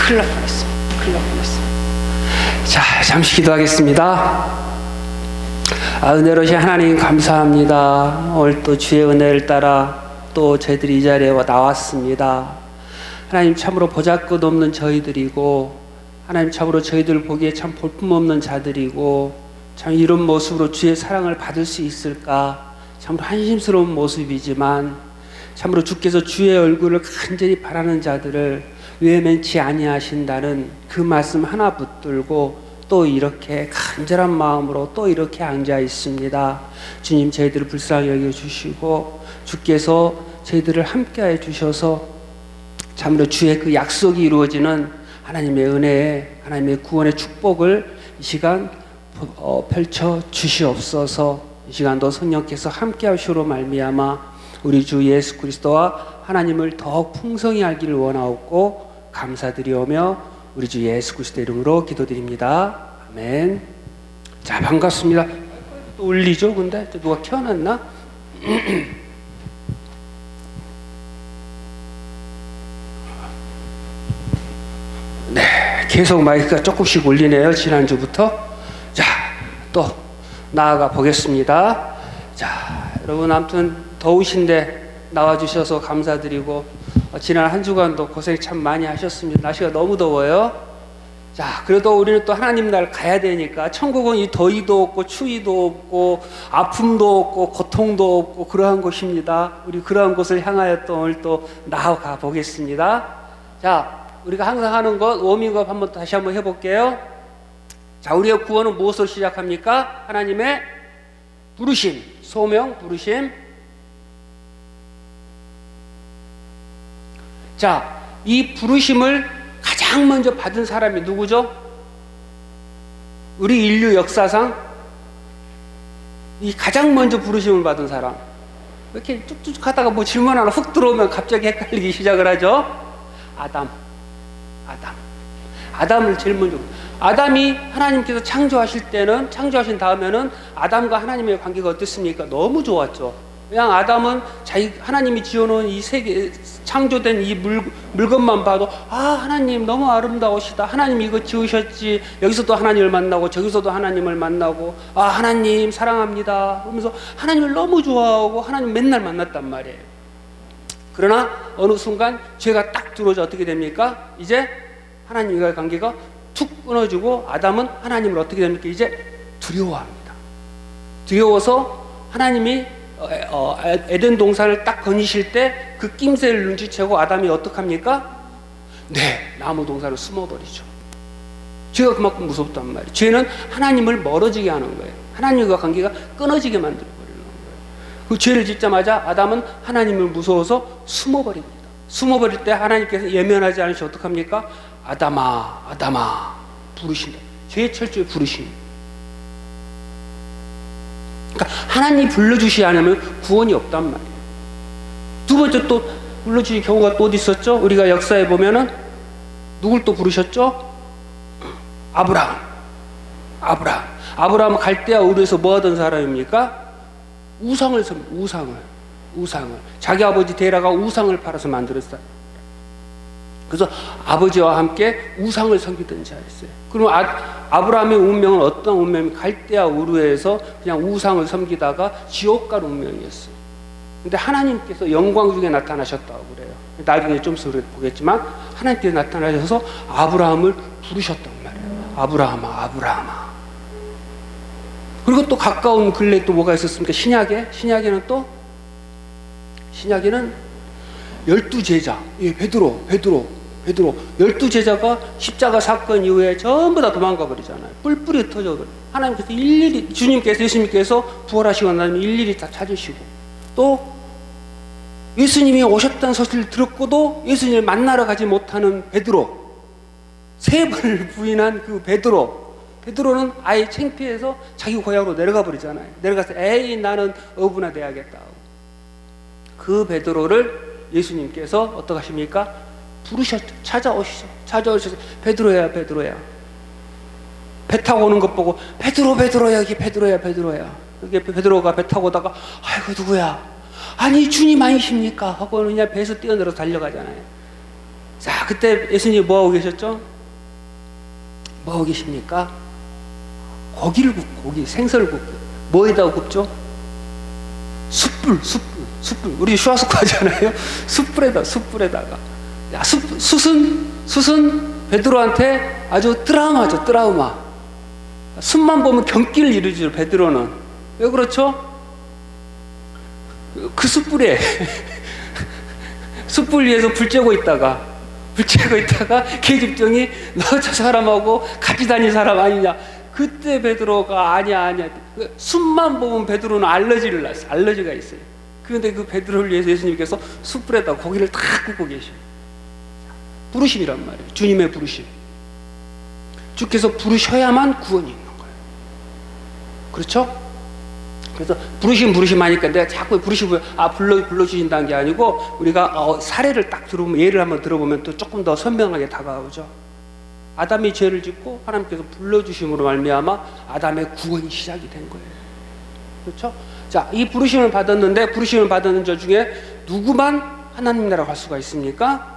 큰일 날 뻔했습니다. 큰일 날 뻔했습니다. 자, 잠시 기도하겠습니다. 은혜로우신 하나님 감사합니다. 오늘 또 주의 은혜를 따라 또 저희들이 이 자리에 나왔습니다. 하나님 참으로 보잘것없는 저희들이고, 하나님 참으로 저희들 보기에 참 볼품없는 자들이고, 참 이런 모습으로 주의 사랑을 받을 수 있을까 참으로 한심스러운 모습이지만, 참으로 주께서 주의 얼굴을 간절히 바라는 자들을 외면치 아니하신다는 그 말씀 하나 붙들고 또 이렇게 간절한 마음으로 또 이렇게 앉아 있습니다. 주님, 저희들을 불쌍히 여겨주시고 주께서 저희들을 함께해 주셔서 참으로 주의 그 약속이 이루어지는 하나님의 은혜에, 하나님의 구원의 축복을 이 시간 펼쳐 주시옵소서. 이 시간도 성령께서 함께 하시로 말미암아 우리 주 예수 그리스도와 하나님을 더욱 풍성히 알기를 원하옵고 감사드리오며 우리 주 예수 그리스도 이름으로 기도드립니다. 아멘. 자, 반갑습니다. 또 울리죠? 근데 누가 켜놨나? 네, 계속 마이크가 조금씩 울리네요. 지난주부터. 자, 또 나아가 보겠습니다. 자, 여러분 아무튼 더우신데 나와주셔서 감사드리고, 지난 한 주간도 고생 참 많이 하셨습니다. 날씨가 너무 더워요. 자, 그래도 우리는 또 하나님 날 가야 되니까, 천국은 이 더위도 없고 추위도 없고 아픔도 없고 고통도 없고 그러한 곳입니다. 우리 그러한 곳을 향하여 또 오늘 또 나아가 보겠습니다. 자, 우리가 항상 하는 것 워밍업 한번 다시 한번 해볼게요. 자, 우리의 구원은 무엇으로 시작합니까? 하나님의 부르심, 소명, 부르심. 자, 이 부르심을 가장 먼저 받은 사람이 누구죠? 우리 인류 역사상 이 가장 먼저 부르심을 받은 사람. 이렇게 쭉쭉 하다가 뭐 질문 하나 훅 들어오면 갑자기 헷갈리기 시작을 하죠. 아담을 제일 먼저. 아담이 하나님께서 창조하신 다음에는 아담과 하나님의 관계가 어땠습니까? 너무 좋았죠. 그냥 아담은 하나님이 지어놓은 이 세계, 창조된 이 물건만 봐도, 하나님 너무 아름다우시다. 하나님 이거 지으셨지. 여기서도 하나님을 만나고 저기서도 하나님을 만나고, 하나님 사랑합니다. 그러면서 하나님을 너무 좋아하고 하나님 맨날 만났단 말이에요. 그러나 어느 순간 죄가 딱 들어오자 어떻게 됩니까? 이제 하나님과의 관계가 툭 끊어지고 아담은 하나님을 어떻게 됩니까? 이제 두려워합니다. 두려워서 하나님이 에덴 동산을 딱 거니실 때 그 낌새를 눈치채고 아담이 어떡합니까? 네, 나무 동산을 숨어버리죠. 죄가 그만큼 무섭단 말이에요. 죄는 하나님을 멀어지게 하는 거예요. 하나님과 관계가 끊어지게 만들어버리는 거예요. 그 죄를 짓자마자 아담은 하나님을 무서워서 숨어버립니다. 숨어버릴 때 하나님께서 예면하지 않으시 어떡합니까? 아담아 부르신다. 죄의 철저히 부르십니다. 그러니까 하나님이 불러주시지 않으면 구원이 없단 말이에요. 두 번째 또 불러주신 경우가 또 어디 있었죠? 우리가 역사에 보면은 누굴 또 부르셨죠? 아브라함은 갈대아 우르에서 뭐 하던 사람입니까? 우상을 자기 아버지 데라가 우상을 팔아서 만들었어요. 그래서 아버지와 함께 우상을 섬기던 자였어요. 그럼 아브라함의 운명은 어떤 운명입니까? 갈대아 우르에서 그냥 우상을 섬기다가 지옥 갈 운명이었어요. 근데 하나님께서 영광 중에 나타나셨다고 그래요. 나중에 좀 있어 보겠지만 하나님께서 나타나셔서 아브라함을 부르셨단 말이에요. 아브라함아. 그리고 또 가까운 근래에 또 뭐가 있었습니까? 신약에는 12제자, 베드로 12제자가 십자가 사건 이후에 전부 다 도망가 버리잖아요. 뿔뿔이 흩어져 버려요. 하나님께서 일일이, 예수님께서 부활하시고 나면 일일이 다 찾으시고, 또 예수님이 오셨다는 소식을 들었고도 예수님을 만나러 가지 못하는 베드로, 3번을 부인한 그 베드로는 아예 창피해서 자기 고향으로 내려가 버리잖아요. 내려가서 나는 어부나 돼야겠다. 그 베드로를 예수님께서 어떻게 하십니까? 찾아오셔서 베드로야. 배 타고 오는 것 보고 베드로야. 이게 베드로가 배 타고 오다가 아이고 누구야? 아니 주님 아니십니까? 하고 그냥 배에서 뛰어내려 달려가잖아요. 자, 그때 예수님이 뭐하고 계셨죠? 뭐하고 계십니까? 고기를 굽고, 고기, 생선을 굽고. 뭐에다가 굽죠? 숯불. 우리 슈아스코 하잖아요. 숯불에다가. 야, 숯은 베드로한테 아주 트라우마죠, 트라우마. 숯만 보면 경기를 이루죠, 베드로는. 왜 그렇죠? 그 숯불에 숯불 위에서 불 쬐고 있다가 계집종이 너 저 사람하고 같이 다닌 사람 아니냐. 그때 베드로가 아니야. 그 숯만 보면 베드로는 알러지를 났어. 알러지가 있어요. 그런데 그 베드로를 위해서 예수님께서 숯불에다 고기를 탁 굽고 계셔요. 부르심이란 말이에요. 주님의 부르심. 주께서 부르셔야만 구원이 있는 거예요. 그렇죠? 그래서 부르심 하니까 내가 자꾸 불러주신다는 게 아니고, 우리가 사례를 딱 들어보면, 예를 한번 들어보면 또 조금 더 선명하게 다가오죠. 아담이 죄를 짓고 하나님께서 불러주심으로 말미암아 아담의 구원이 시작이 된 거예요. 그렇죠? 자, 이 부르심을 받은 자 중에 누구만 하나님 나라 갈 수가 있습니까?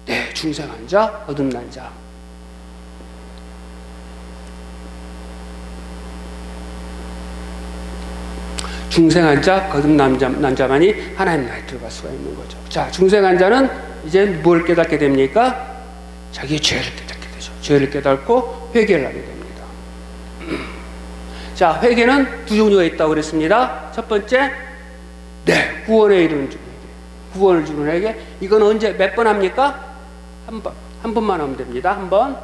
네, 중생한 자, 거듭난 자. 중생한 자, 거듭난 자만이 하나님 나라에 들어갈 수가 있는 거죠. 자, 중생한 자는 이제 뭘 깨닫게 됩니까? 자기의 죄를 깨닫게 되죠. 죄를 깨닫고 회개를 하게 됩니다. 자, 회개는 두 종류가 있다고 그랬습니다. 첫 번째, 네, 구원에 이르는 회개. 구원을 주는 회개. 이건 언제, 몇 번 합니까? 한 번만 하면 됩니다. 한 번.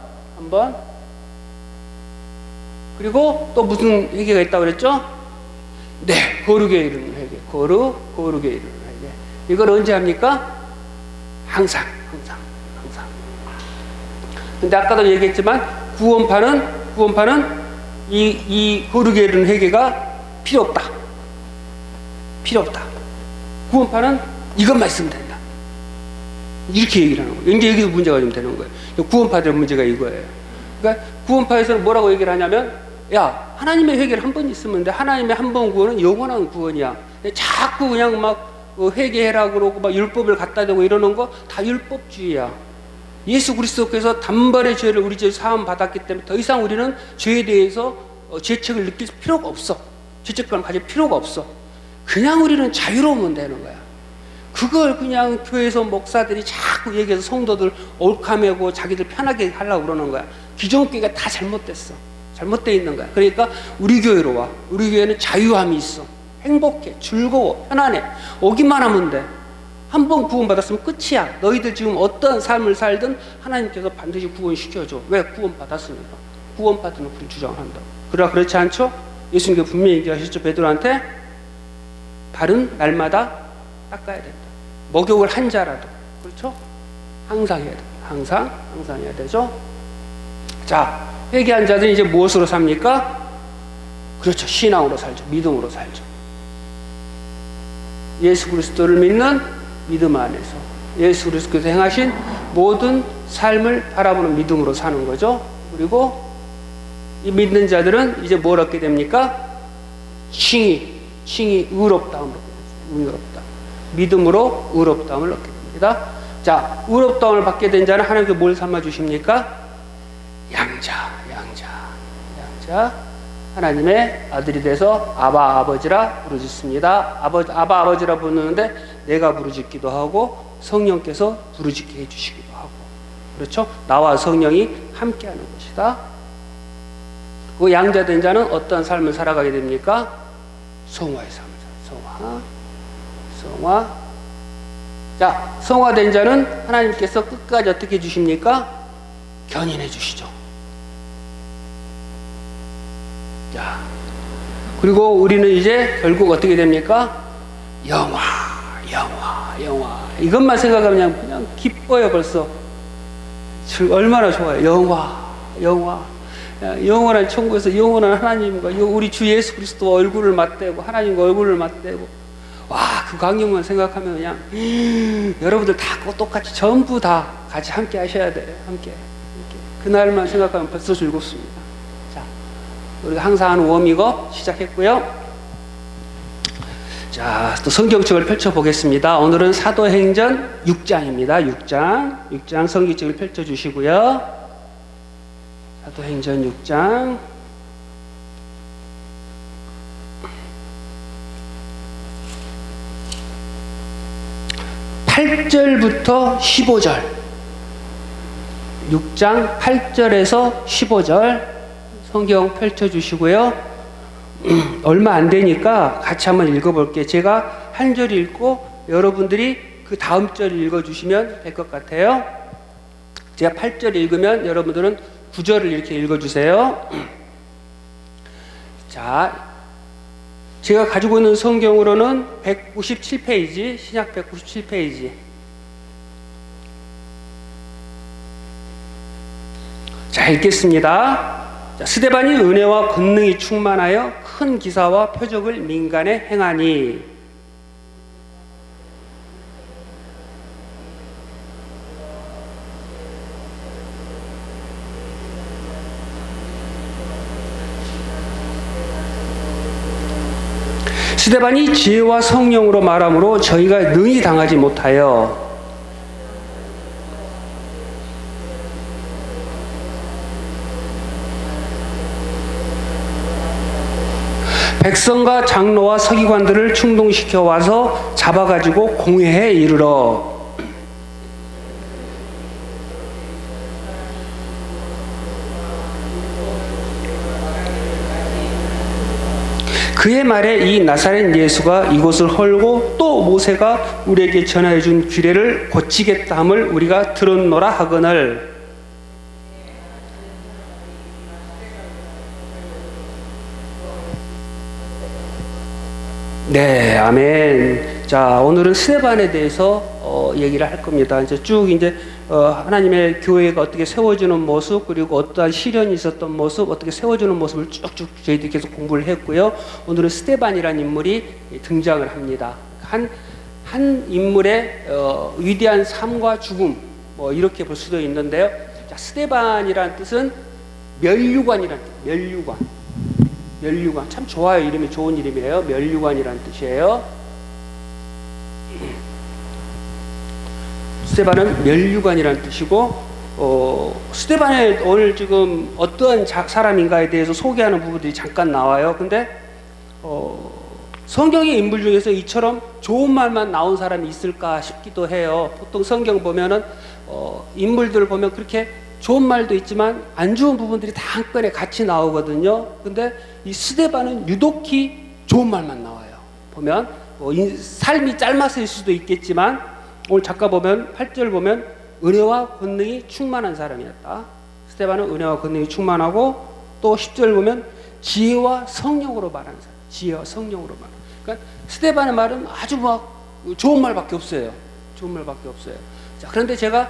그리고 또 무슨 회개가 있다고 그랬죠? 네, 거룩에 이르는 회개. 거룩에 이르는 회개. 이걸 언제 합니까? 항상. 근데 아까도 얘기했지만, 구원파는 이 거룩에 이르는 회개가 필요 없다. 구원파는 이것만 있으면 된다. 이렇게 얘기를 하는 거예요. 이제 여기서 문제가 좀 되는 거예요. 구원파들의 문제가 이거예요. 그러니까 구원파에서는 뭐라고 얘기를 하냐면, 야, 하나님의 회개를 한 번 있으면 돼. 하나님의 한 번 구원은 영원한 구원이야. 자꾸 그냥 막 회개해라 그러고 막 율법을 갖다 대고 이러는 거 다 율법주의야. 예수 그리스도께서 단번에 죄를 우리 죄 사함 받았기 때문에 더 이상 우리는 죄에 대해서 죄책을 느낄 필요가 없어. 죄책감을 가질 필요가 없어. 그냥 우리는 자유로우면 되는 거야. 그걸 그냥 교회에서 목사들이 자꾸 얘기해서 성도들 옳카매고 자기들 편하게 하려고 그러는 거야. 기존 교회가 다 잘못됐어. 잘못되어 있는 거야. 그러니까 우리 교회로 와. 우리 교회는 자유함이 있어. 행복해, 즐거워, 편안해. 오기만 하면 돼. 한 번 구원받았으면 끝이야. 너희들 지금 어떤 삶을 살든 하나님께서 반드시 구원시켜줘. 왜? 구원받았으니까. 구원받는 그런 주장을 한다. 그러나 그렇지 않죠? 예수님께서 분명히 얘기하셨죠. 베드로한테 발은 날마다 닦아야 된다. 목욕을 한 자라도. 그렇죠? 항상 해야 돼. 항상 해야 되죠. 자, 회개한 자들은 이제 무엇으로 삽니까? 그렇죠. 신앙으로 살죠. 믿음으로 살죠. 예수 그리스도를 믿는 믿음 안에서 예수 그리스도께서 행하신 모든 삶을 바라보는 믿음으로 사는 거죠. 그리고 이 믿는 자들은 이제 뭘 얻게 됩니까? 칭의, 의롭다움을 얻게 됩니다. 의롭다. 믿음으로 의롭다움을 얻게 됩니다. 자, 의롭다움을 받게 된 자는 하나님께서 뭘 삼아 주십니까? 양자. 하나님의 아들이 돼서 아바 아버지라 부르짖습니다. 아바 아버지라 부르는데 내가 부르짖기도 하고 성령께서 부르짖게 해주시기도 하고, 그렇죠? 나와 성령이 함께하는 것이다. 그 양자된 자는 어떤 삶을 살아가게 됩니까? 성화의 삶을 살아요. 성화. 자, 성화된 자는 하나님께서 끝까지 어떻게 해주십니까? 견인해 주시죠. 자, 그리고 우리는 이제 결국 어떻게 됩니까? 영화. 이것만 생각하면 그냥 기뻐요, 벌써. 얼마나 좋아요. 영원한 천국에서 영원한 하나님과 우리 주 예수 그리스도와 얼굴을 맞대고 하나님과 얼굴을 맞대고, 와, 그 광경만 생각하면 그냥 여러분들 다 똑같이 전부 다 같이 함께 하셔야 돼요. 함께. 그날만 생각하면 벌써 즐겁습니다. 자, 우리가 항상 하는 워밍업 시작했고요. 자, 또 성경책을 펼쳐보겠습니다. 오늘은 사도행전 6장입니다. 6장 성경책을 펼쳐주시고요. 사도행전 6장 8절부터 15절, 6장 8절에서 15절 성경 펼쳐주시고요. 얼마 안 되니까 같이 한번 읽어볼게요. 제가 한 절 읽고 여러분들이 그 다음 절 읽어주시면 될 것 같아요. 제가 8절 읽으면 여러분들은 9절을 이렇게 읽어주세요. 자, 제가 가지고 있는 성경으로는 197페이지, 신약 197페이지. 자, 읽겠습니다. 자, 스데반이 은혜와 권능이 충만하여 큰 기사와 표적을 민간에 행하니. 스데반이 지혜와 성령으로 말함으로 저희가 능히 당하지 못하여 백성과 장로와 서기관들을 충동시켜 와서 잡아가지고 공회에 이르러 그의 말에 이 나사렛 예수가 이곳을 헐고 또 모세가 우리에게 전하여 준 규례를 고치겠다 함을 우리가 들었노라 하거늘. 네, 아멘. 자, 오늘은 스데반에 대해서 얘기를 할 겁니다. 이제 쭉 하나님의 교회가 어떻게 세워지는 모습, 그리고 어떠한 시련이 있었던 모습, 어떻게 세워지는 모습을 쭉쭉 저희들이 계속 공부를 했고요. 오늘은 스데반이라는 인물이 등장을 합니다. 한 인물의 위대한 삶과 죽음, 이렇게 볼 수도 있는데요. 자, 스데반이라는 뜻은 멸류관이라는 뜻, 멸류관. 참 좋아요. 이름이 좋은 이름이에요. 멸류관이라는 뜻이에요. 스데반은 멸류관이라는 뜻이고, 스데반의 오늘 지금 어떠한 사람인가에 대해서 소개하는 부분들이 잠깐 나와요. 근데 성경의 인물 중에서 이처럼 좋은 말만 나온 사람이 있을까 싶기도 해요. 보통 성경 보면은 인물들을 보면 그렇게 좋은 말도 있지만 안 좋은 부분들이 다 한 건에 같이 나오거든요. 근데 이 스데반은 유독히 좋은 말만 나와요. 보면 삶이 짧았을 수도 있겠지만 오늘 잠깐 보면 8절 보면 은혜와 권능이 충만한 사람이었다. 스데반은 은혜와 권능이 충만하고 또 10절 보면 지혜와 성령으로 말하는 사람. 지혜와 성령으로 말. 그러니까 스데반의 말은 아주 좋은 말밖에 없어요. 좋은 말밖에 없어요. 자, 그런데 제가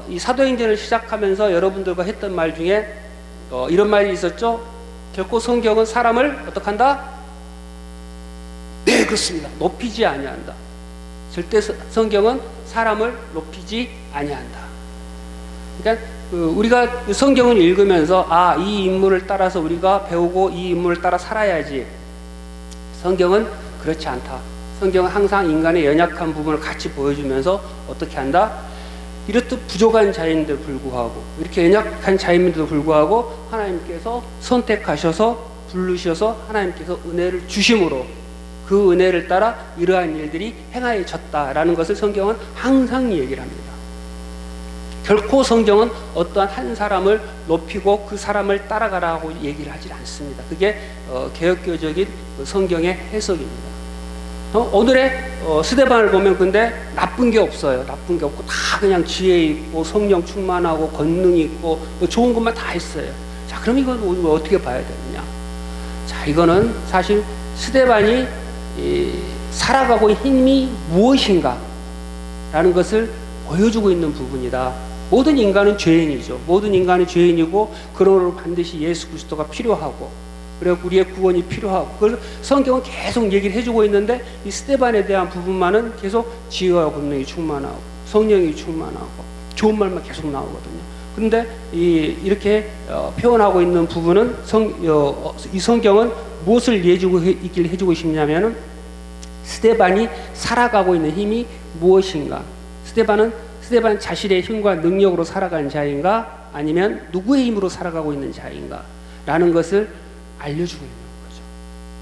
이 사도행전을 시작하면서 여러분들과 했던 말 중에 이런 말이 있었죠. 결코 성경은 사람을 어떡한다? 네, 그렇습니다. 높이지 아니한다. 절대 성경은 사람을 높이지 아니한다. 그러니까 우리가 성경을 읽으면서 이 인물을 따라서 우리가 배우고 이 인물을 따라 살아야지. 성경은 그렇지 않다. 성경은 항상 인간의 연약한 부분을 같이 보여주면서 어떻게 한다? 이렇듯 부족한 자인데도 불구하고, 이렇게 연약한 자인데도 불구하고 하나님께서 선택하셔서 부르셔서 하나님께서 은혜를 주심으로 그 은혜를 따라 이러한 일들이 행하여졌다라는 것을 성경은 항상 얘기를 합니다. 결코 성경은 어떠한 한 사람을 높이고 그 사람을 따라가라고 얘기를 하지 않습니다. 그게 개혁교적인 성경의 해석입니다. 오늘의 스데반을 보면 근데 나쁜 게 없어요. 나쁜 게 없고 다 그냥 지혜 있고 성령 충만하고 권능이 있고 좋은 것만 다 있어요. 자, 그럼 이건 우리가 어떻게 봐야 되느냐? 자, 이거는 사실 스데반이 살아가고 있는 힘이 무엇인가 라는 것을 보여주고 있는 부분이다. 모든 인간은 죄인이죠. 모든 인간은 죄인이고 그러므로 반드시 예수 그리스도가 필요하고 그리고 우리의 구원이 필요하고 그걸 성경은 계속 얘기를 해주고 있는데 이 스데반에 대한 부분만은 계속 지혜와 권능이 충만하고 성령이 충만하고 좋은 말만 계속 나오거든요. 그런데 이렇게 표현하고 있는 부분은 이 성경은 무엇을 해주고 싶냐면은 스데반이 살아가고 있는 힘이 무엇인가? 스데반 자신의 힘과 능력으로 살아가는 자인가? 아니면 누구의 힘으로 살아가고 있는 자인가? 라는 것을 알려주고 있는 거죠.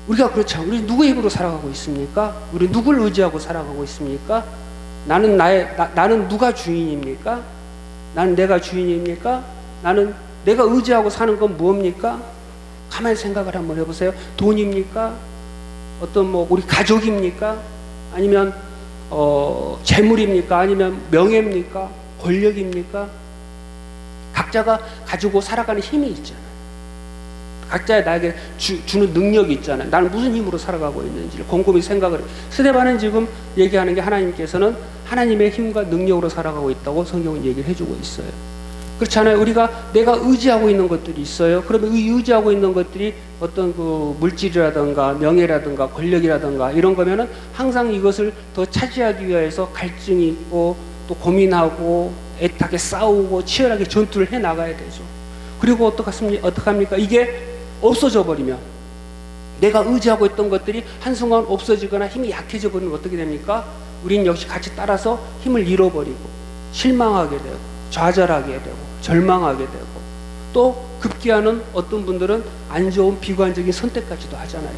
우리가 그렇죠. 우리 누구의 힘으로 살아가고 있습니까? 우리 누굴 의지하고 살아가고 있습니까? 나는 누가 주인입니까? 나는 내가 주인입니까? 나는 내가 의지하고 사는 건 무엇입니까? 가만히 생각을 한번 해보세요. 돈입니까? 어떤 우리 가족입니까? 아니면 재물입니까? 아니면 명예입니까? 권력입니까? 각자가 가지고 살아가는 힘이 있잖아요. 각자의 나에게 주는 능력이 있잖아요. 나는 무슨 힘으로 살아가고 있는지를 곰곰이 생각을 해요. 스데반은 지금 얘기하는 게 하나님께서는 하나님의 힘과 능력으로 살아가고 있다고 성경은 얘기를 해주고 있어요. 그렇잖아요. 내가 의지하고 있는 것들이 있어요. 그러면 이 의지하고 있는 것들이 어떤 그 물질이라든가 명예라든가 권력이라든가 이런 거면은 항상 이것을 더 차지하기 위해서 갈증이 있고 또 고민하고 애타게 싸우고 치열하게 전투를 해 나가야 되죠. 그리고 어떡합니까? 이게 없어져 버리면, 내가 의지하고 있던 것들이 한순간 없어지거나 힘이 약해져 버리면 어떻게 됩니까? 우린 역시 같이 따라서 힘을 잃어버리고 실망하게 되고 좌절하게 되고 절망하게 되고 또 급기야는 어떤 분들은 안 좋은 비관적인 선택까지도 하잖아요.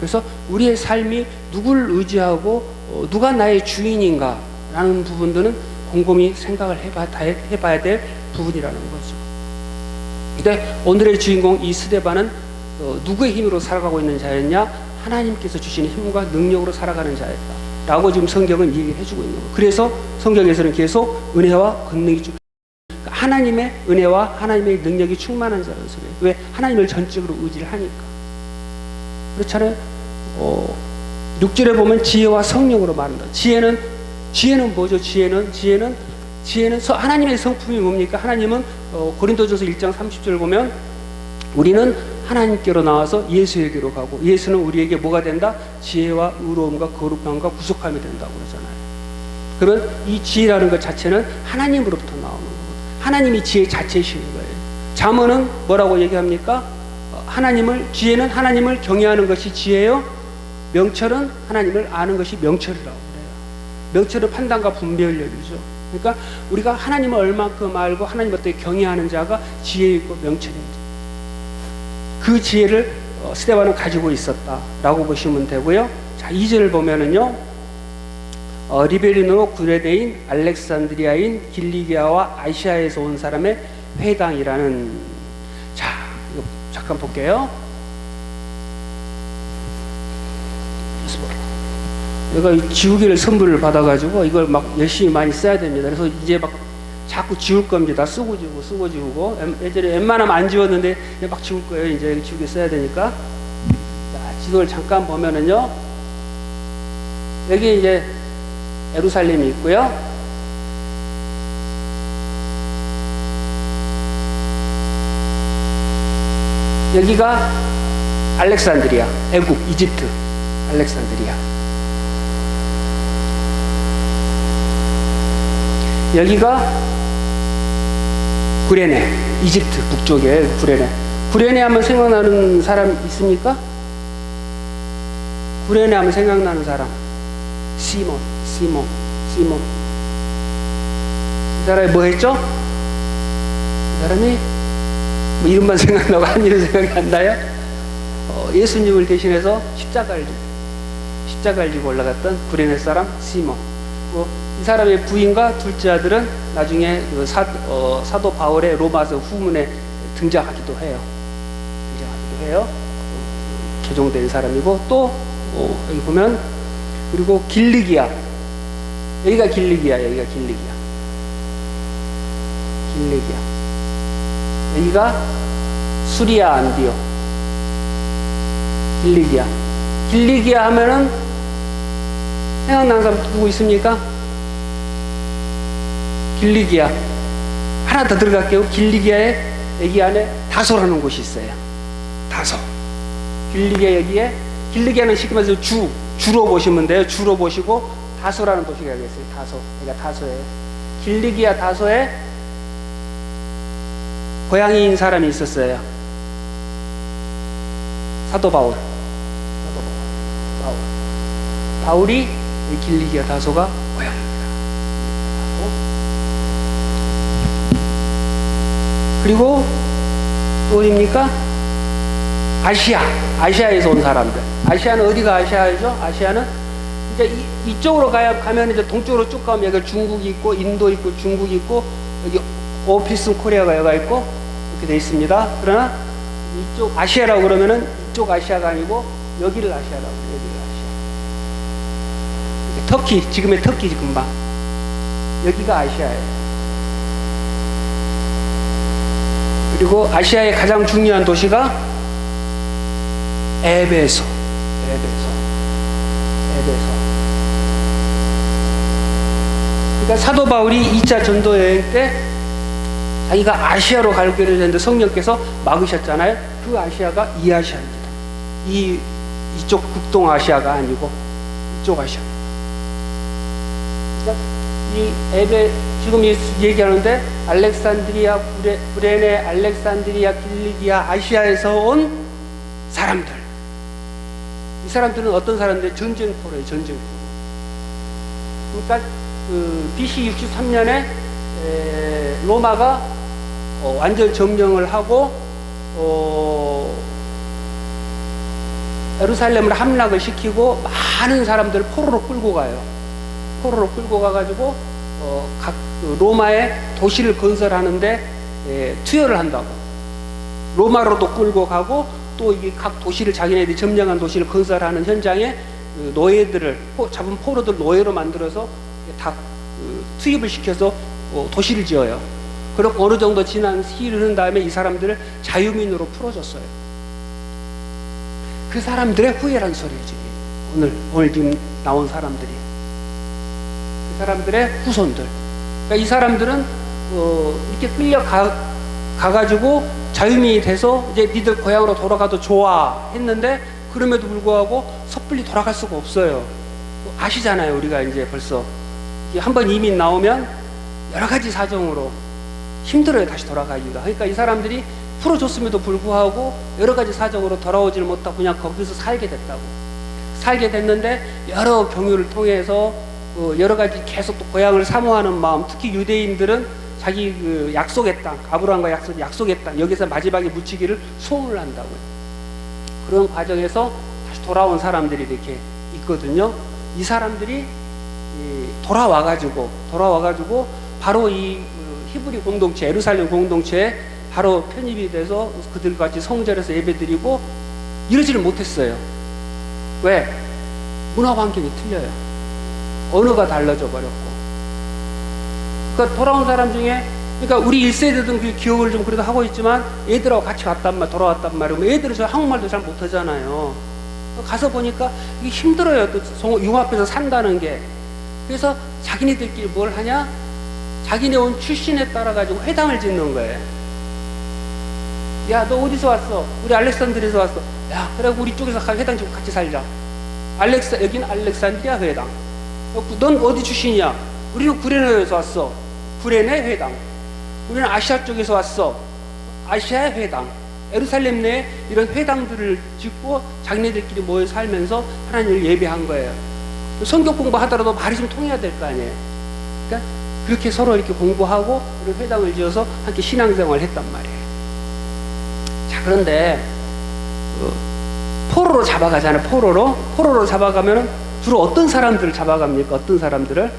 그래서 우리의 삶이 누굴 의지하고 누가 나의 주인인가 라는 부분들은 곰곰이 생각을 해봐야 될 부분이라는 거죠. 근데 오늘의 주인공 이 스데반은 누구의 힘으로 살아가고 있는 자였냐? 하나님께서 주시는 힘과 능력으로 살아가는 자였다 라고 지금 성경은 얘기를 해주고 있는 거예요. 그래서 성경에서는 계속 은혜와 권능이 하나님의 은혜와 하나님의 능력이 충만한 자라는 소리예요. 왜? 하나님을 전적으로 의지를 하니까. 그렇잖아요. 6절에 보면 지혜와 성령으로 말한다. 지혜는 뭐죠? 지혜는 하나님의 성품이 뭡니까? 하나님은 고린도전서 1장 30절 보면 우리는 하나님께로 나와서 예수에게로 가고 예수는 우리에게 뭐가 된다? 지혜와 의로움과 거룩함과 구속함이 된다고 그러잖아요. 그러면 이 지혜라는 것 자체는 하나님으로부터 나오는 거예요. 하나님이 지혜 자체이신 거예요. 잠언은 뭐라고 얘기합니까? 지혜는 하나님을 경외하는 것이 지혜요. 명철은 하나님을 아는 것이 명철이라고 그래요. 명철은 판단과 분별력이죠. 그러니까 우리가 하나님을 얼만큼 알고 하나님을 어떻게 경외하는 자가 지혜 있고 명철입니다. 그 지혜를 스데반은 가지고 있었다라고 보시면 되고요. 자, 2절을 보면은요. 리베리노 구레네인 알렉산드리아인 길리기아와 아시아에서 온 사람의 회당이라는, 자, 이거 잠깐 볼게요. 내가 지우개를 선물을 받아가지고 이걸 막 열심히 많이 써야 됩니다. 그래서 이제 막 자꾸 지울 겁니다. 쓰고 지우고. 예전에 웬만하면 안 지웠는데 막 지울 거예요. 이제 지우개 써야 되니까. 자, 지도를 잠깐 보면은요. 여기 이제 예루살렘이 있고요. 여기가 알렉산드리아, 애국, 이집트, 알렉산드리아. 여기가 구레네, 이집트 북쪽에 구레네. 구레네 하면 생각나는 사람 있습니까? 구레네 하면 생각나는 사람. 시몬. 이 사람이 뭐 했죠? 이 사람이 뭐 이름만 생각나고 한 일은 생각이 안 나요? 예수님을 대신해서 십자가를 지고 올라갔던 구레네 사람 시몬. 이 사람의 부인과 둘째 아들은 나중에 사도 바울의 로마서 후문에 등장하기도 해요. 개종된 사람이고 또 여기 보면 그리고 길리기아. 여기가 길리기아. 여기가 수리아 안디오. 길리기아 하면은 생각나는 사람 누구 있습니까? 길리기아. 하나 더 들어갈게요. 길리기아에 여기 안에 다소라는 곳이 있어요. 다소. 길리기아는 쉽게 말해서 주로 보시면 돼요. 주로 보시고 다소라는 도시가 여기 있어요. 다소. 여기가 다소예요. 길리기아 다소에 고향인 사람이 있었어요. 사도 바울. 바울이 길리기아 다소가 고향입니다. 그리고 또 어디입니까? 아시아에서 온 사람들. 아시아는 어디가 아시아이죠? 아시아는 이제 이쪽으로 가면 이제 동쪽으로 쭉 가면 여기 중국이 있고 인도 있고 중국이 있고 여기 오피스 코리아가 여기가 있고 이렇게 돼 있습니다. 그러나 이쪽 아시아라고 그러면은 이쪽 아시아가 아니고 여기를 아시아라고 해요. 여기를 아시아. 터키, 지금의 터키 근방. 여기가 아시아예요. 그리고 아시아의 가장 중요한 도시가 에베소. 그러니까 사도 바울이 2차 전도 여행 때 자기가 아시아로 가기로 했는데 성령께서 막으셨잖아요. 그 아시아가 이 아시아입니다. 이쪽 북동아시아가 아니고 이쪽 아시아. 그러니까 지금 얘기하는데 알렉산드리아, 구레네, 알렉산드리아, 길리기아, 아시아에서 온 사람들. 이 사람들은 어떤 사람들? 전쟁포로예요. 전쟁포로. 그러니까 BC 63년에 로마가 완전 점령을 하고 예루살렘을 함락을 시키고 많은 사람들을 포로로 끌고 가요. 포로로 끌고 가가지고 각 로마의 도시를 건설하는데 투여를 한다고. 로마로도 끌고 가고 또 이게 각 도시를 자기네들이 점령한 도시를 건설하는 현장에 노예들을 잡은 포로들 노예로 만들어서 다 투입을 시켜서 도시를 지어요. 그리고 어느 정도 지난 시일을 흐른 다음에 이 사람들을 자유민으로 풀어줬어요. 그 사람들의 후예란 소리지. 오늘 지금 나온 사람들이. 그 사람들의 후손들. 그러니까 이 사람들은 이렇게 가가지고 자유민이 돼서 이제 니들 고향으로 돌아가도 좋아 했는데 그럼에도 불구하고 섣불리 돌아갈 수가 없어요. 아시잖아요. 우리가 이제 벌써 한번 이민 나오면 여러 가지 사정으로 힘들어요. 다시 돌아가기가. 그러니까 이 사람들이 풀어줬음에도 불구하고 여러 가지 사정으로 돌아오지를 못하고 그냥 거기서 살게 됐다고. 살게 됐는데 여러 경유를 통해서 여러 가지 계속 또 고향을 사모하는 마음, 특히 유대인들은 자기 그 약속의 땅, 아브라함과 약속의 땅, 여기서 마지막에 묻히기를 소원을 한다고요. 그런 과정에서 다시 돌아온 사람들이 이렇게 있거든요. 이 사람들이 돌아와가지고 바로 이 히브리 공동체, 예루살렘 공동체에 바로 편입이 돼서 그들과 같이 성전에서 예배드리고 이러지를 못했어요. 왜? 문화 환경이 틀려요. 언어가 달라져 버렸고. 그러니까 돌아온 사람 중에, 그러니까 우리 1세대든 그 기억을 좀 그래도 하고 있지만 애들하고 같이 돌아왔단 말이에요. 애들은 저 한국말도 잘 못하잖아요. 가서 보니까 이게 힘들어요. 또 융합해서 산다는 게. 그래서 자기네들끼리 뭘 하냐? 자기네 온 출신에 따라가지고 회당을 짓는 거예요. 야, 너 어디서 왔어? 우리 알렉산드리아에서 왔어. 야, 그래, 우리 쪽에서 회당 좀 같이 살자. 여기는 알렉산드리아 회당. 넌 어디 출신이야? 우리는 구레네에서 왔어. 구레네 회당. 우리는 아시아 쪽에서 왔어. 아시아의 회당. 예루살렘 내에 이런 회당들을 짓고 자기네들끼리 모여 살면서 하나님을 예배한 거예요. 성경 공부하더라도 말이 좀 통해야 될 거 아니에요. 그러니까 그렇게 서로 이렇게 공부하고 이런 회당을 지어서 함께 신앙생활을 했단 말이에요. 자, 그런데 포로로 잡아가잖아요. 포로로 잡아가면은 주로 어떤 사람들을 잡아갑니까? 어떤 사람들을?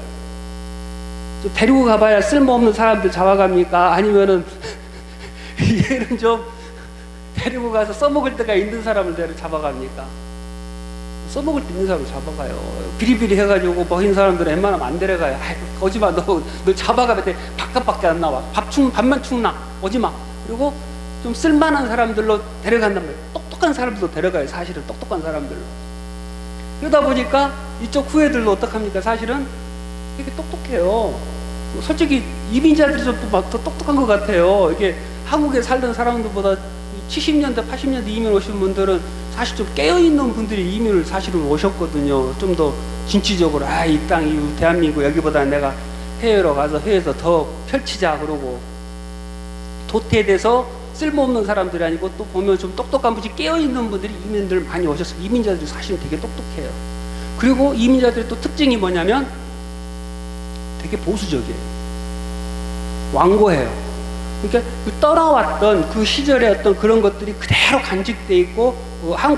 좀 데리고 가봐야 쓸모없는 사람들 잡아갑니까? 아니면은 얘는 좀 데리고 가서 써먹을 때가 있는 사람을 잡아갑니까? 써먹을 때 있는 사람을 잡아가요. 비리비리 해가지고 먹인 사람들은 웬만하면 안 데려가요. 아이고, 오지마. 너 잡아가면 돼. 밥값밖에 안 나와. 밥만 축나. 오지마. 그리고 좀 쓸만한 사람들로 데려간단 말이에요. 똑똑한 사람들도 데려가요. 사실은 똑똑한 사람들로. 그러다 보니까 이쪽 후예들도 어떡합니까? 사실은 되게 똑똑해요. 솔직히 이민자들이 좀 더 똑똑한 것 같아요. 이게 한국에 살던 사람들보다 70년대, 80년대 이민 오신 분들은 사실 좀 깨어있는 분들이 이민을 사실은 오셨거든요. 좀 더 진취적으로, 이 땅, 이 대한민국 여기보다 내가 해외로 가서 해외에서 더 펼치자 그러고, 도태돼서 쓸모없는 사람들이 아니고 또 보면 좀 똑똑한 분이 깨어있는 분들이 이민들 많이 오셨어요. 이민자들이 사실은 되게 똑똑해요. 그리고 이민자들의 또 특징이 뭐냐면 되게 보수적이에요. 완고해요. 그러니까 그 떠나왔던 그 시절의 어떤 그런 것들이 그대로 간직돼 있고,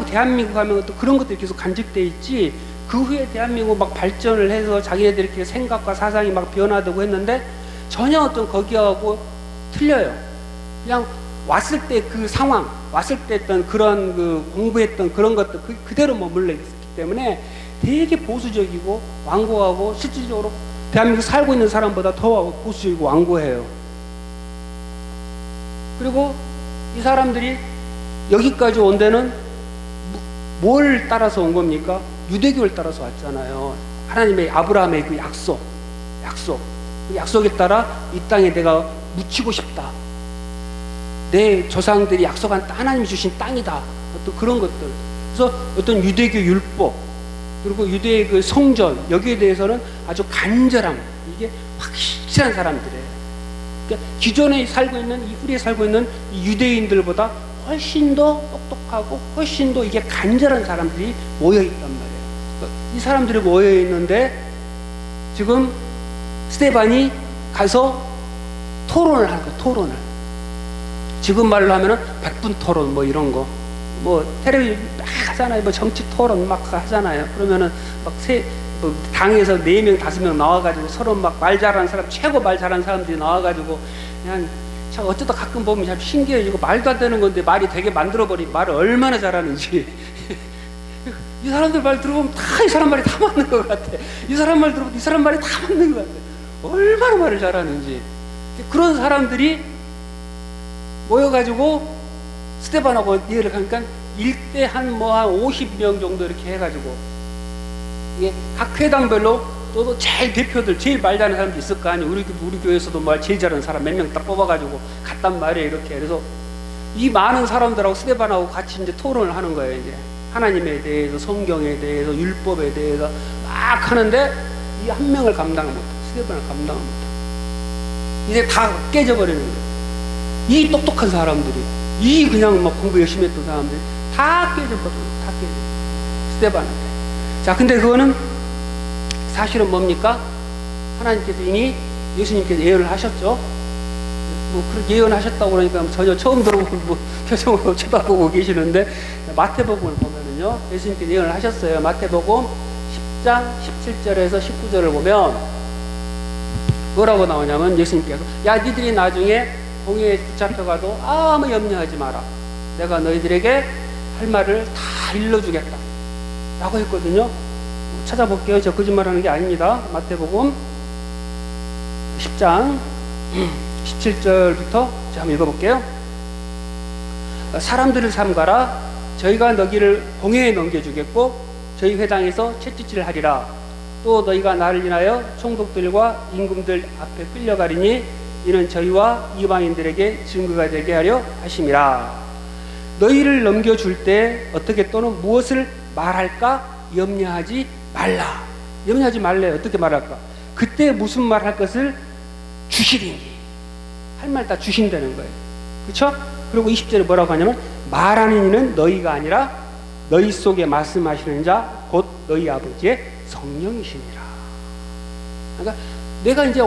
대한민국 하면 또 그런 것들이 계속 간직돼 있지, 그 후에 대한민국 막 발전을 해서 자기네들 이렇게 생각과 사상이 막 변화되고 했는데 전혀 어떤 거기하고 틀려요. 그냥 왔을 때 그 상황, 왔을 때 했던 그런 그 공부했던 그런 것들 그대로 머물러 있기 때문에 되게 보수적이고 완고하고, 실질적으로 대한민국 살고 있는 사람보다 더 보수적이고 완고해요. 그리고 이 사람들이 여기까지 온 데는 뭘 따라서 온 겁니까? 유대교를 따라서 왔잖아요. 하나님의 아브라함의 그 그 약속에 따라 이 땅에 내가 묻히고 싶다. 내 조상들이 약속한 하나님이 주신 땅이다. 어떤 그런 것들. 그래서 어떤 유대교 율법, 그리고 유대의 그 성전, 여기에 대해서는 아주 간절함, 이게 확실한 사람들이에요. 그러니까 기존에 살고 있는, 이 후리에 살고 있는 이 유대인들보다 훨씬 더 똑똑하고 훨씬 더 이게 간절한 사람들이 모여있단 말이에요. 이 사람들이 모여있는데 지금 스데반이 가서 토론을 하는 거예요. 토론을. 지금 말로 하면은 백분 토론 뭐 이런 거, 뭐 텔레비전 막 하잖아요. 뭐 정치 토론 막 하잖아요. 그러면은 막 뭐 당에서 4명 5명 나와가지고 서로 막 말 잘하는 사람, 최고 말 잘하는 사람들이 나와가지고 그냥 참 어쩌다 가끔 보면 참 신기해지고, 말도 안 되는 건데 말이 되게 만들어버린 말을 얼마나 잘하는지. 이 사람들 말 들어보면 다 이 사람 말이 다 맞는 것 같아. 이 사람 말 들어보면 이 사람 말이 다 맞는 것 같아. 얼마나 말을 잘하는지. 그런 사람들이 모여가지고 스데반하고 이해를 하니까 일대 한 50명 정도 이렇게 해가지고, 이게 각 회당별로 또 제일 대표들, 제일 말 잘하는 사람도 있을 거 아니에요. 우리 교회에서도 말 제일 잘하는 사람 몇 명 딱 뽑아가지고 갔단 말이에요. 이렇게. 그래서 이 많은 사람들하고 스데반하고 같이 이제 토론을 하는 거예요. 이제 하나님에 대해서, 성경에 대해서, 율법에 대해서 막 하는데 이 한 명을 감당을 못해. 스데반을 감당을 못해. 이제 다 깨져버리는 거예요. 이 똑똑한 사람들이, 이 그냥 막 공부 열심히 했던 사람들이 다 깨져버려요. 다 깨져. 스데반한테. 자, 근데 그거는 사실은 뭡니까? 하나님께서 이미, 예수님께서 예언을 하셨죠. 뭐 그렇게 예언하셨다고 그러니까 전혀 처음 들어보고 뭐 표정으로 쳐다보고 계시는데, 마태복음을 보면은요, 예수님께서 예언을 하셨어요. 마태복음 10장 17절에서 19절을 보면 뭐라고 나오냐면, 예수님께서 야, 니들이 나중에 공회에 붙잡혀가도 아무 염려하지 마라. 내가 너희들에게 할 말을 다 일러주겠다 라고 했거든요. 찾아볼게요. 저 거짓말하는 게 아닙니다. 마태복음 10장 17절부터 제가 한번 읽어볼게요. 사람들을 삼가라. 저희가 너희를 공회에 넘겨주겠고 저희 회당에서 채찍질을 하리라. 또 너희가 나를 인하여 총독들과 임금들 앞에 끌려가리니 이는 저희와 이방인들에게 증거가 되게 하려 하심이라. 너희를 넘겨줄 때 어떻게 또는 무엇을 말할까 염려하지 말라. 염려하지 말래. 어떻게 말할까? 그때 무슨 말 할 것을 주시리니. 할 말 다 주신다는 거예요. 그렇죠? 그리고 20절에 뭐라고 하냐면, 말하는 이는 너희가 아니라 너희 속에 말씀하시는 자 곧 너희 아버지의 성령이시니라. 그러니까 내가 이제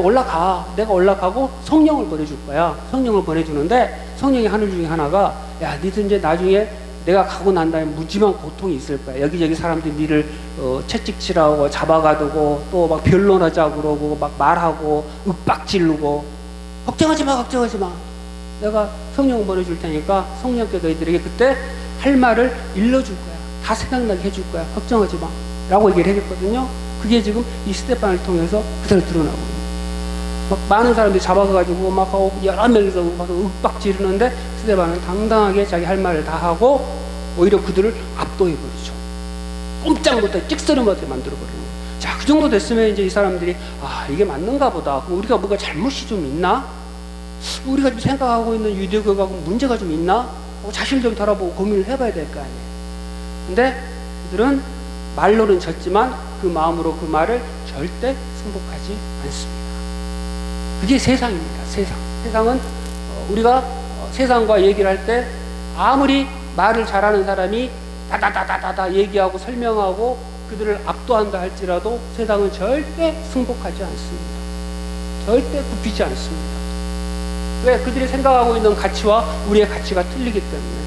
내가 올라가고 성령을 보내줄 거야. 성령을 보내주는데, 성령의 하늘 중에 하나가, 야, 니들 이제 나중에 내가 가고 난 다음에 무지만 고통이 있을 거야. 여기저기 사람들이 니를 채찍질하고 잡아가두고 또 막 변론하자고 그러고 막 말하고 윽박지르고, 걱정하지 마, 걱정하지 마. 내가 성령을 보내줄 테니까 성령께 너희들에게 그때 할 말을 일러줄 거야. 다 생각나게 해줄 거야. 걱정하지 마 라고 얘기를 해줬거든요. 그게 지금 이 스데반을 통해서 그대로 드러나고, 막 많은 사람들이 잡아가지고 막 여러 명이서 막 윽박지르는데 스데반은 당당하게 자기 할 말을 다 하고 오히려 그들을 압도해버리죠. 꼼짝 못하게 찍소리 못하게 만들어버리는 거예요. 자, 그 정도 됐으면 이제 이 사람들이, 아, 이게 맞는가 보다. 우리가 뭔가 잘못이 좀 있나? 우리가 지금 생각하고 있는 유대교가 문제가 좀 있나? 자신을 좀 돌아보고 고민을 해봐야 될 거 아니에요. 근데 그들은 말로는 졌지만 그 마음으로 그 말을 절대 승복하지 않습니다. 그게 세상입니다. 세상은 우리가 세상과 얘기를 할 때 아무리 말을 잘하는 사람이 다다다다다 얘기하고 설명하고 그들을 압도한다 할지라도 세상은 절대 승복하지 않습니다. 절대 굽히지 않습니다. 왜? 그들이 생각하고 있는 가치와 우리의 가치가 틀리기 때문에.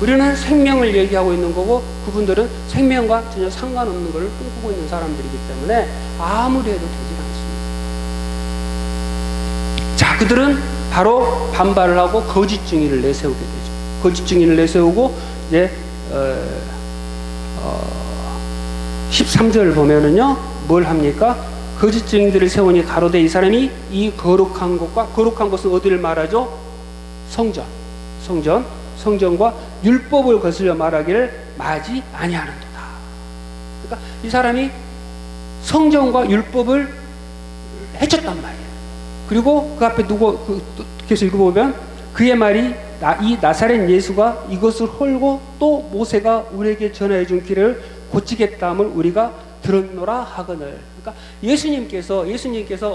우리는 생명을 얘기하고 있는 거고 그분들은 생명과 전혀 상관없는 것을 꿈꾸고 있는 사람들이기 때문에 아무리 해도 되지 않습니다. 자, 그들은 바로 반발을 하고 거짓 증인을 내세우게 되죠. 거짓 증인을 내세우고 이제 13절 보면은요 뭘 합니까? 거짓 증인들을 세우니 가로되 이 사람이 이 거룩한 것과, 거룩한 것은 어디를 말하죠? 성전과 율법을 거슬려 말하기를 마지 아니하는도다. 그러니까 이 사람이 성전과 율법을 해쳤단 말이에요. 그리고 그 앞에 계속 읽어보면 그의 말이 이 나사렛 예수가 이것을 헐고 또 모세가 우리에게 전하여 준 길을 고치겠다 함을 우리가 들었노라 하거늘. 그러니까 예수님께서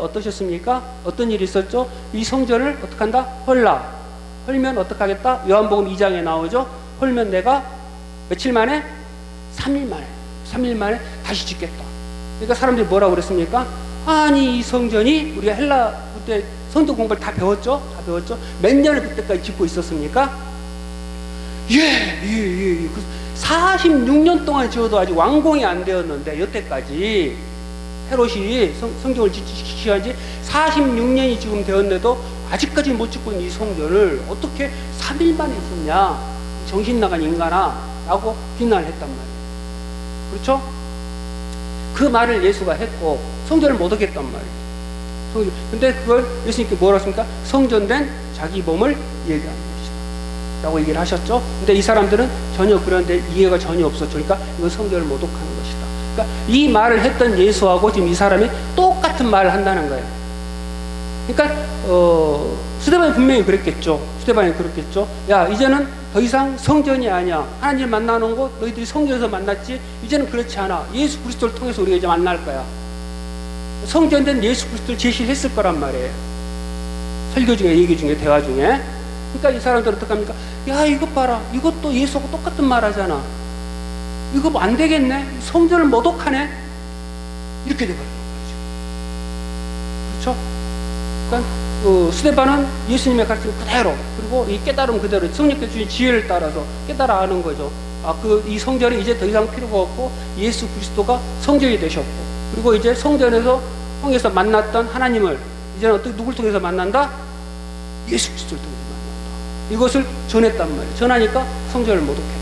어떠셨습니까? 어떤 일이 있었죠? 이 성전을 어떻게 한다? 헐면 어떻게 하겠다? 요한복음 2장에 나오죠. 헐면 내가 며칠 만에? 3일 만에 다시 짓겠다. 그러니까 사람들이 뭐라고 그랬습니까? 아니 이 성전이 우리가 헬라 그때 성도 공부를 다 배웠죠? 몇 년을 그때까지 짓고 있었습니까? 예. 46년 동안 지어도 아직 완공이 안 되었는데 여태까지 헤롯이 성경을 지키기 지 46년이 지금 되었는데도 아직까지 못 짓고 있는 이 성전을 어떻게 3일 만에 짓냐, 정신 나간 인간아 라고 비난을 했단 말이에요. 그렇죠? 그 말을 예수가 했고 성전을 못 얻겠단 말이에요. 근데 그걸 예수님께 뭐라고 했습니까? 성전된 자기 몸을 얘기하는 것이다 라고 얘기를 하셨죠. 근데 이 사람들은 전혀 그런데 이해가 전혀 없었죠. 그러니까 이건 성전을 모독하는 것이다. 그러니까 이 말을 했던 예수하고 지금 이 사람이 똑같은 말을 한다는 거예요. 그러니까 스데반이 분명히 그랬겠죠. 야, 이제는 더 이상 성전이 아니야. 하나님 만나는 곳 너희들이 성전에서 만났지. 이제는 그렇지 않아. 예수 그리스도를 통해서 우리가 이제 만날 거야. 성전된 예수 그리스도를 제시를 했을 거란 말이에요. 설교 중에, 얘기 중에, 대화 중에. 그러니까 이 사람들은 어떻게 합니까? 야, 이것 봐라. 이것도 예수하고 똑같은 말 하잖아. 이거 뭐 안 되겠네? 성전을 모독하네? 이렇게 돼버리는 거죠. 그렇죠? 그러니까 스데반은 예수님의 가르침 그대로, 그리고 이 깨달음 그대로 성령께서 주신 지혜를 따라서 깨달아 아는 거죠. 이 성전이 이제 더 이상 필요가 없고 예수 그리스도가 성전이 되셨고, 그리고 이제 성전에서 만났던 하나님을 이제는 누굴 통해서 만난다? 예수 그리스도를 통해서 만난다. 이것을 전했단 말이에요. 전하니까 성전을 모독했다.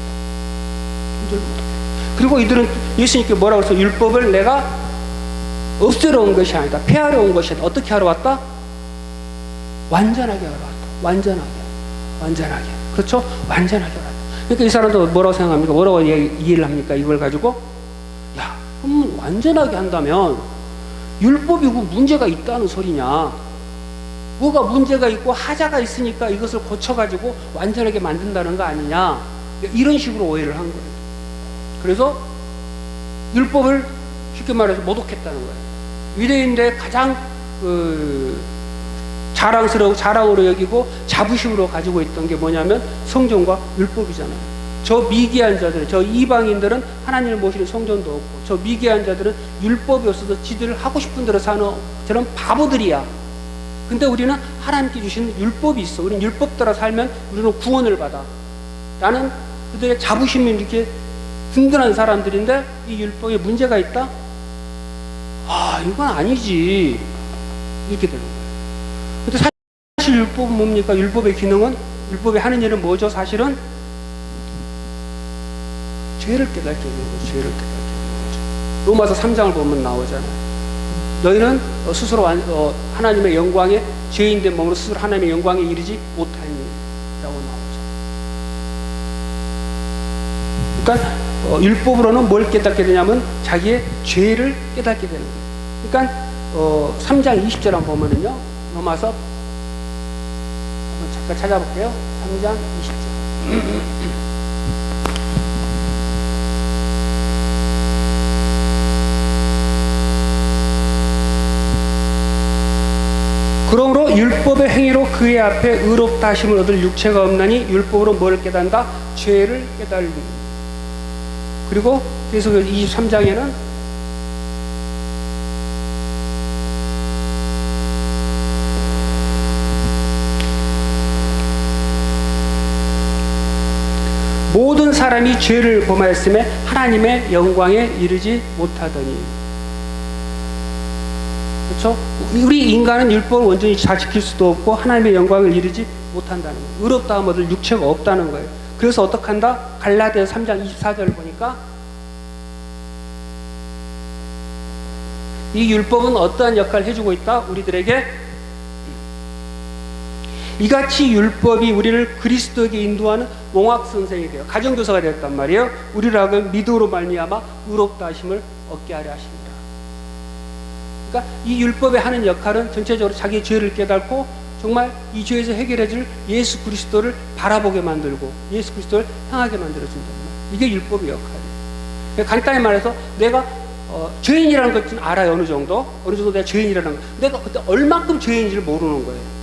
그리고 이들은 예수님께 뭐라고 해서 율법을 내가 없애러 온 것이 아니다. 폐하러 온 것이 아니다. 어떻게 하러 왔다? 완전하게 하러 왔다. 완전하게. 그렇죠? 완전하게 하러 왔다. 그러니까 이 사람도 뭐라고 생각합니까? 뭐라고 이해를 합니까? 이걸 가지고? 야, 그럼 완전하게 한다면 율법이고 문제가 있다는 소리냐? 뭐가 문제가 있고 하자가 있으니까 이것을 고쳐가지고 완전하게 만든다는 거 아니냐? 이런 식으로 오해를 한 거예요. 그래서 율법을 쉽게 말해서 모독했다는 거예요. 유대인들의 가장 자랑으로 여기고 자부심으로 가지고 있던 게 뭐냐면 성전과 율법이잖아요. 저 미개한 자들, 저 이방인들은 하나님을 모시는 성전도 없고, 저 미개한 자들은 율법이 없어서 지들 하고 싶은 대로 사는 저런 바보들이야. 근데 우리는 하나님께 주신 율법이 있어. 우리는 율법 따라 살면 우리는 구원을 받아. 라는 그들의 자부심이 이렇게 든든한 사람들인데 이 율법에 문제가 있다? 아, 이건 아니지. 이렇게 되는 거예요. 근데 사실 율법은 뭡니까? 율법의 기능은, 율법이 하는 일은 뭐죠? 사실은 죄를 깨닫게 하는 거죠. 로마서 3장을 보면 나오잖아요. 너희는 스스로 하나님의 영광에 죄인된 몸으로 스스로 하나님의 영광에 이르지 못하니 라고 나오죠. 그러니까 율법으로는 뭘 깨닫게 되냐면 자기의 죄를 깨닫게 되는 거예요. 그러니까 3장 20절 한번 보면은요, 로마서 잠깐 찾아볼게요. 3장 20절. 그러므로 율법의 행위로 그의 앞에 의롭다 하심을 얻을 육체가 없나니 율법으로 뭘 깨닫는다? 죄를 깨달는. 그리고 계속 23장에는 모든 사람이 죄를 범하였음에 하나님의 영광에 이르지 못하더니. 그렇죠? 우리 인간은 율법을 온전히 잘 지킬 수도 없고 하나님의 영광을 이루지 못한다는 거예요. 의롭다 하면 육체가 없다는 거예요. 그래서 어떡한다? 갈라디아서 3장 24절을 보니까 이 율법은 어떠한 역할을 해주고 있다? 우리들에게 이같이 율법이 우리를 그리스도에게 인도하는 몽학선생이 되어 가정교사가 되었단 말이에요. 우리를 하여금 믿음으로 말미암아 의롭다 하심을 얻게 하려 하십니다. 그러니까 이 율법에 하는 역할은 전체적으로 자기의 죄를 깨닫고 정말 이 죄에서 해결해줄 예수 그리스도를 바라보게 만들고 예수 그리스도를 향하게 만들어준다는 거예요. 이게 율법의 역할이에요. 그러니까 간단히 말해서 내가 죄인이라는 것은 알아요. 어느 정도 내가 죄인이라는 거. 내가 그때 얼만큼 죄인인지를 모르는 거예요.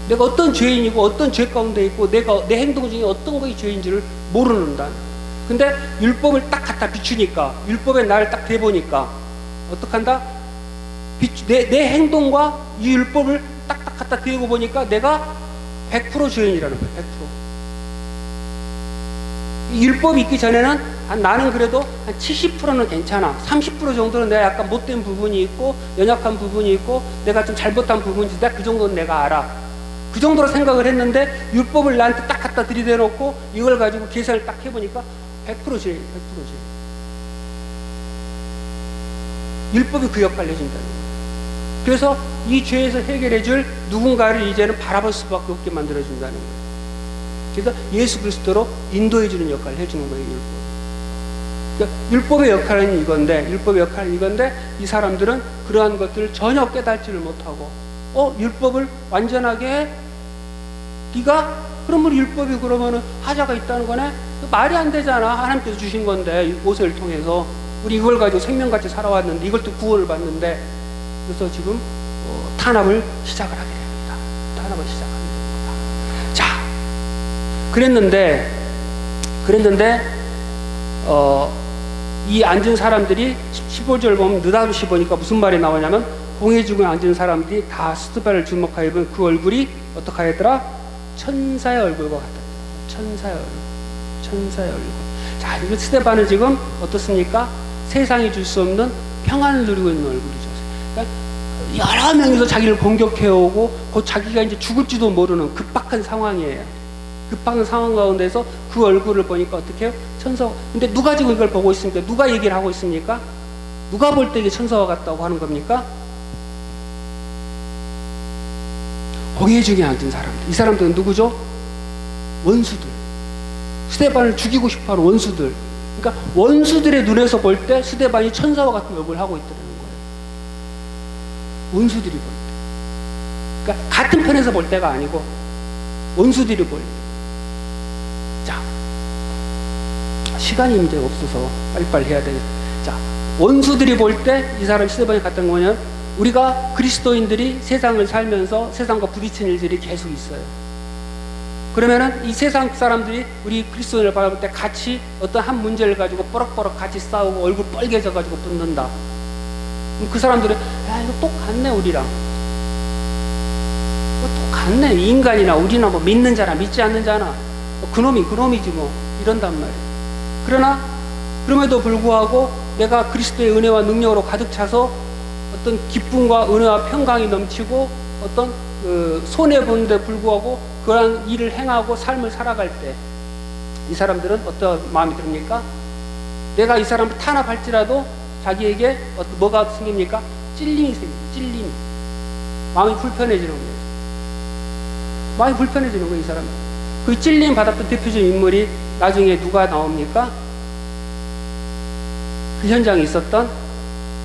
내가 어떤 죄인이고 어떤 죄 가운데 있고 내가 내 행동 중에 어떤 것이 죄인지를 모르는다. 근데 율법을 딱 갖다 비추니까 율법에 나를 딱 대보니까 어떡한다? 내 행동과 이 율법을 딱딱 갖다 대고 보니까 내가 100% 죄인이라는 거예요. 100%. 이 율법이 있기 전에는 나는 그래도 한 70%는 괜찮아. 30% 정도는 내가 약간 못된 부분이 있고 연약한 부분이 있고 내가 좀 잘못한 부분이 있다. 그 정도는 내가 알아. 그 정도로 생각을 했는데 율법을 나한테 딱 갖다 들이대놓고 이걸 가지고 계산을 딱 해보니까 100% 죄. 율법이 그 역할을 해준다는 거예요. 그래서 이 죄에서 해결해줄 누군가를 이제는 바라볼 수밖에 없게 만들어준다는 거예요. 그래서 예수 그리스도로 인도해주는 역할을 해주는 거예요. 그러니까 율법의 역할은 이건데 이 사람들은 그러한 것들을 전혀 깨닫지를 못하고 율법을 완전하게 해? 네가? 그러면 율법이 그러면은 하자가 있다는 거네? 말이 안 되잖아. 하나님께서 주신 건데 모세를 통해서 우리 이걸 가지고 생명같이 살아왔는데 이걸 또 구원을 받는데 그래서 지금 탄압을 시작을 하게 됩니다. 탄압을 시작하게 됩니다. 자, 그랬는데 이 앉은 사람들이 15절 보면 느닷없이 보니까 무슨 말이 나오냐면 공회 중에 앉은 사람들이 다 스데반을 주목하여 보면 그 얼굴이 어떻게 하였더라? 천사의 얼굴과 같다. 천사의 얼굴. 자, 이 스데반은 지금 어떻습니까? 세상이 줄 수 없는 평안을 누리고 있는 얼굴이죠. 그러니까 여러 명이서 자기를 공격해오고 곧 자기가 이제 죽을지도 모르는 급박한 상황이에요. 급박한 상황 가운데서 그 얼굴을 보니까 어떻게 해요? 천사. 근데 누가 지금 이걸 보고 있습니까? 누가 얘기를 하고 있습니까? 누가 볼 때 이게 천사와 같다고 하는 겁니까? 공회 중에 앉은 사람들. 이 사람들은 누구죠? 원수들. 스데반을 죽이고 싶어하는 원수들. 그러니까 원수들의 눈에서 볼 때 스데반이 천사와 같은 얼굴을 하고 있다는 거예요. 원수들이 볼 때. 그러니까 같은 편에서 볼 때가 아니고 원수들이 볼 때. 자, 시간이 이제 없어서 빨리빨리 해야 되겠다. 자, 원수들이 볼 때 이 사람 스데반이 같은 거냐면 우리가 그리스도인들이 세상을 살면서 세상과 부딪히는 일들이 계속 있어요. 그러면은 이 세상 사람들이 우리 그리스도인을 바라볼 때 같이 어떤 한 문제를 가지고 뻐럭뻐럭 같이 싸우고 얼굴 빨개져 가지고 붙는다. 그 사람들은 이거 똑같네 우리랑. 똑같네. 인간이나 우리나 뭐 믿는 자나 믿지 않는 자나 그놈이지 뭐 이런단 말이에요. 그럼에도 불구하고 내가 그리스도의 은혜와 능력으로 가득 차서 어떤 기쁨과 은혜와 평강이 넘치고 어떤 손해보는데 불구하고 그러한 일을 행하고 삶을 살아갈 때 이 사람들은 어떤 마음이 듭니까? 내가 이 사람을 탄압할지라도 자기에게 뭐가 생깁니까? 찔림이 생깁니다. 찔림이. 마음이 불편해지는 거예요. 마음이 불편해지는 거예요. 이 사람. 그 찔림 받았던 대표적인 인물이 나중에 누가 나옵니까? 그 현장에 있었던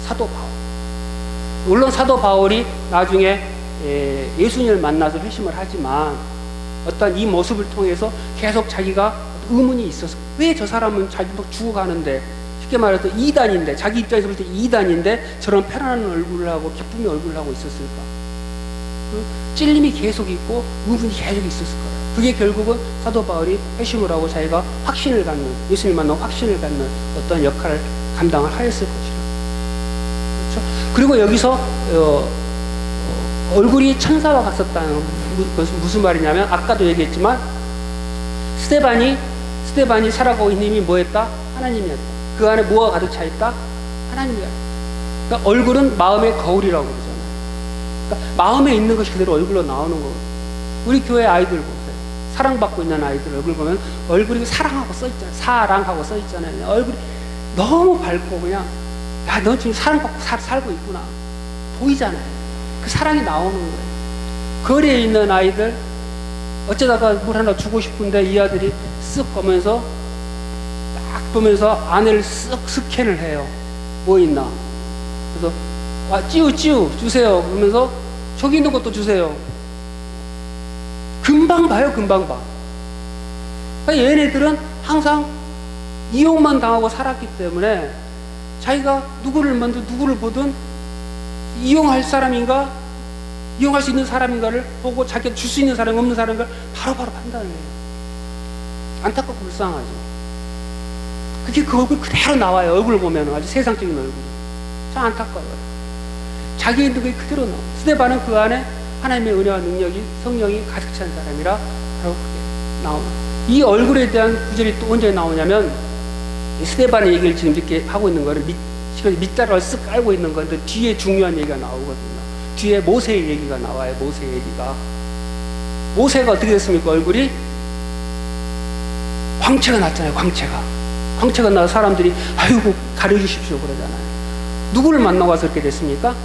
사도 바울. 물론 사도 바울이 나중에 예수님을 만나서 회심을 하지만 어떤 이 모습을 통해서 계속 자기가 의문이 있어서 왜 저 사람은 자기 막 죽어가는데 쉽게 말해서 이단인데 자기 입장에서 볼 때 이단인데 저런 편안한 얼굴을 하고 기쁨의 얼굴을 하고 있었을까? 그 찔림이 계속 있고 의문이 계속 있었을 거예요. 그게 결국은 사도 바울이 회심을 하고 자기가 확신을 갖는, 예수님 만나 확신을 갖는 어떤 역할을 감당을 하였을 것이라. 그렇죠? 그리고 여기서 얼굴이 천사와 같았다는 것은 무슨 말이냐면, 아까도 얘기했지만 스데반이 살아가고 있는 힘이 뭐였다? 하나님이었다. 그 안에 뭐가 가득 차 있다? 하나님이었다. 그러니까 얼굴은 마음의 거울이라고 그러잖아요. 그러니까 마음에 있는 것이 그대로 얼굴로 나오는 거거든요. 우리 교회 아이들 보세요. 사랑받고 있는 아이들 얼굴 보면 얼굴이 사랑하고 써있잖아요. 사랑하고 써있잖아요. 얼굴이 너무 밝고 그냥, 야, 너 지금 사랑받고 살고 있구나. 보이잖아요. 그 사랑이 나오는 거예요. 거리에 있는 아이들, 어쩌다가 물 하나 주고 싶은데 이 아들이 쓱 보면서, 딱 보면서 안을 쓱 스캔을 해요. 뭐 있나. 그래서, 찌우 주세요. 그러면서 저기 있는 것도 주세요. 금방 봐요, 금방 봐. 그러니까 얘네들은 항상 이용만 당하고 살았기 때문에 자기가 누구를 보든 이용할 사람인가, 이용할 수 있는 사람인가를 보고 자기가 줄 수 있는 사람이 없는 사람인가를 바로바로 판단을 해요. 안타깝고 불쌍하죠. 그게 그 얼굴 그대로 나와요. 얼굴을 보면 아주 세상적인 얼굴이. 참 안타까워요. 자기 있는 게 그대로 나와요. 스데반은 그 안에 하나님의 은혜와 능력이, 성령이 가득 찬 사람이라 바로 그게 나옵니다. 이 얼굴에 대한 구절이 또 언제 나오냐면, 스데반의 얘기를 지금 이렇게 하고 있는 거를 밑자락을 쓱 깔고 있는 건데 뒤에 중요한 얘기가 나오거든요. 뒤에 모세의 얘기가 나와요. 모세의 얘기가. 모세가 어떻게 됐습니까? 얼굴이 광채가 났잖아요. 광채가 나서 사람들이 아이고 가려주십시오 그러잖아요. 누구를 만나고 와서 그렇게 됐습니까?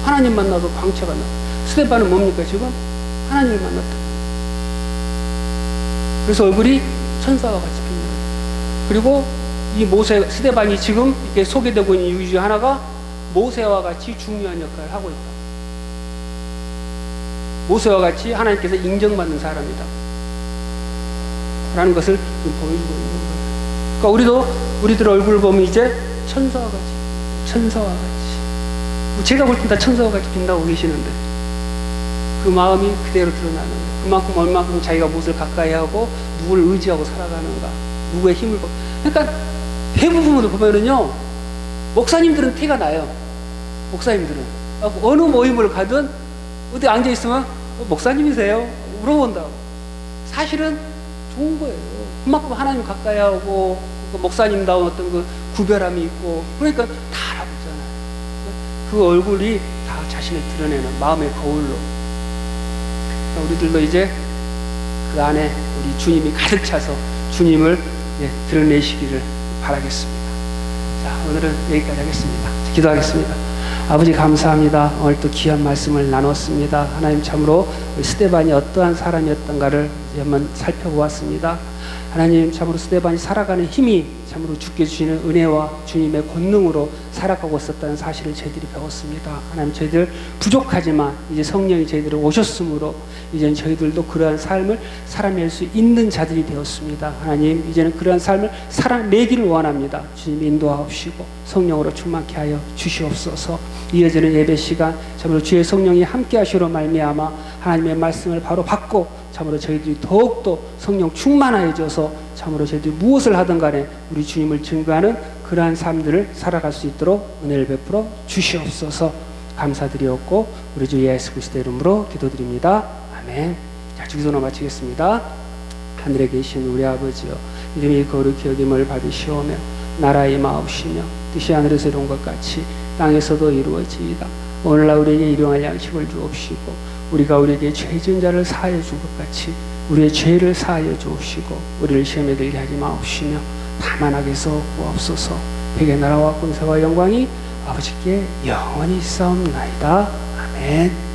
하나님 만나서 광채가 나. 스데반은 뭡니까 지금? 하나님을 만났다. 그래서 얼굴이 천사와 같이 빛나요. 그리고 이 스데반이 지금 이렇게 소개되고 있는 이유 중 하나가 모세와 같이 중요한 역할을 하고 있다. 모세와 같이 하나님께서 인정받는 사람이다. 라는 것을 좀 보여주고 있는 거예요. 그러니까 우리들 얼굴을 보면 이제 천사와 같이. 제가 볼 땐 다 천사와 같이 빛나고 계시는데 그 마음이 그대로 드러나는 거예요. 그만큼 얼마큼 자기가 무엇을 가까이 하고 누구를 의지하고 살아가는가, 누구의 힘을 받고. 그러니까 대부분으로 보면은요, 목사님들은 티가 나요. 목사님들은 어느 모임을 가든 어디 앉아 있으면 목사님이세요? 물어본다고. 사실은 좋은 거예요. 그만큼 하나님 가까이 하고 그 목사님다운 어떤 그 구별함이 있고, 그러니까 다 알아보잖아요. 그 얼굴이 다 자신을 드러내는 마음의 거울로. 우리들도 이제 그 안에 우리 주님이 가득 차서 주님을 드러내시기를 바라겠습니다. 자, 오늘은 여기까지 하겠습니다. 기도하겠습니다. 아버지 감사합니다. 오늘 또 귀한 말씀을 나눴습니다. 하나님 참으로 우리 스데반이 어떠한 사람이었던가를 한번 살펴보았습니다. 하나님 참으로 스데반이 살아가는 힘이 참으로 주께 주시는 은혜와 주님의 권능으로 살아가고 있었다는 사실을 저희들이 배웠습니다. 하나님 저희들 부족하지만 이제 성령이 저희들을 오셨으므로 이제는 저희들도 그러한 삶을 살아낼 수 있는 자들이 되었습니다. 하나님 이제는 그러한 삶을 살아내기를 원합니다. 주님 인도하옵시고 성령으로 충만케 하여 주시옵소서. 이어지는 예배 시간 참으로 주의 성령이 함께 하시로 말미암아 하나님의 말씀을 바로 받고 참으로 저희들이 더욱더 성령 충만해져서 참으로 저희들이 무엇을 하든 간에 우리 주님을 증거하는 그러한 삶들을 살아갈 수 있도록 은혜를 베풀어 주시옵소서. 감사드리옵고 우리 주 예수 그리스도의 이름으로 기도드립니다. 아멘. 자, 주기도로 마치겠습니다. 하늘에 계신 우리 아버지여, 이름이 거룩히 여김을 받으시오며 나라의 마옵시며 뜻이 하늘에서 이룬 것 같이 땅에서도 이루어지이다. 오늘날 우리에게 일용할 양식을 주옵시고 우리가 우리에게 죄 지은 자를 사하여 준 것 같이 우리의 죄를 사하여 주옵시고 우리를 시험에 들게 하지 마옵시며 다만 악에서 구하옵소서. 백의 나라와 권세와 영광이 아버지께 영원히 있사옵나이다. 아멘.